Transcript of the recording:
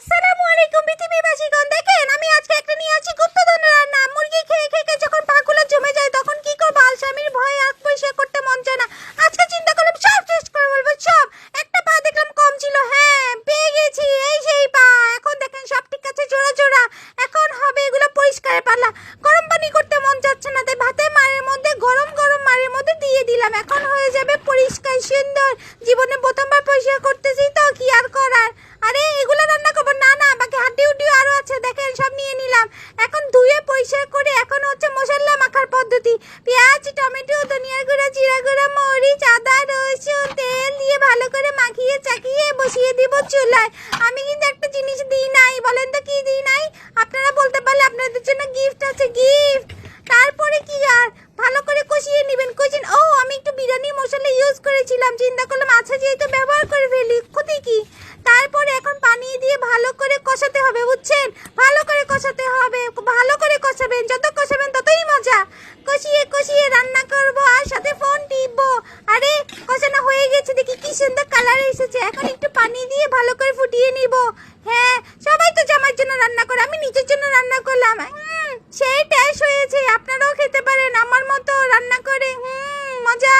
আসসালামু আলাইকুম পৃথিবীবাসীগণ, দেখেন আমি আজকে একটা নিয়ে আছি গুপ্তধনের রান্না। মুরগি খেয়ে খেয়ে যখন পাগুলো জমে যায় তখন কি করবো, আলসামির ভয়ে আগ পরিষ্কার করতে মন চায় না। আজকে চিন্তা করলাম সব টেস্ট করে বলবো। সব একটা পা দেখলাম কম ছিল, হ্যাঁ পেয়ে গেছি, এই সেই পা। এখন দেখেন সব ঠিক আছে, জোড়া জোড়া। এখন হবে এগুলো পরিষ্কারের পালা। গরম পানি করতে মন যাচ্ছে না, তাই ভাতের মারের মধ্যে গরম গরম মারের মধ্যে দিয়ে দিলাম। এখন হয়ে যাবে পরিষ্কার সুন্দর। জীবনে প্রথমবার পরিষ্কার করতেছি তো কি আর করার। আরে এগুলো রান্না করবো না, না বাকি হাড্ডি উড্ডি আরো আছে, দেখেন সব নিয়ে নিলাম। এখন ধুয়ে পরিষ্কার করে এখন হচ্ছে মশলা মাখার পদ্ধতি। পেঁয়াজ, টমেটো, ধনিয়ার গুঁড়া, জিরা গুঁড়া, মরিচ, আদা, রসুন, তেল দিয়ে ভালো করে মাখিয়ে চাকিয়ে বসিয়ে দিব চুলায়। আমি কিন্তু একটা জিনিস দিই নাই, বলেন তো কি দিই নাই? আপনারা বলতে পারলে আপনাদের জন্য গিফট আছে, গিফট। তারপরে কি আর ভালো করে কষিয়ে নেবেন। কষিয়ে আমি একটু বিরিয়ানি মশলা ইউজ করেছিলাম, চিন্তা করলাম আচ্ছা যেহেতু ব্যবহার করে ফেলি, ক্ষতি কি। তারপরে এখন পানি দিয়ে ভালো করে কষাতে হবে, বুঝছেন? ভালো করে কষাতে হবে, ভালো করে কষাবেন, যত কষাবেন ততই মজা। কষিয়ে কষিয়ে রান্না করব আর সাথে ফোন টিপবো। আরে কষানো হয়ে গেছে, দেখি কি সুন্দর কালার এসেছে। এখন একটু পানি দিয়ে ভালো করে ফুটিয়ে নিব। হ্যাঁ সবাই তো জামার জন্য রান্না করে, আমি নিজের জন্য রান্না করলাম। সেই টেস্ট হয়েছে, আপনারাও খেতে পারেন আমার মতো রান্না করে। মজা।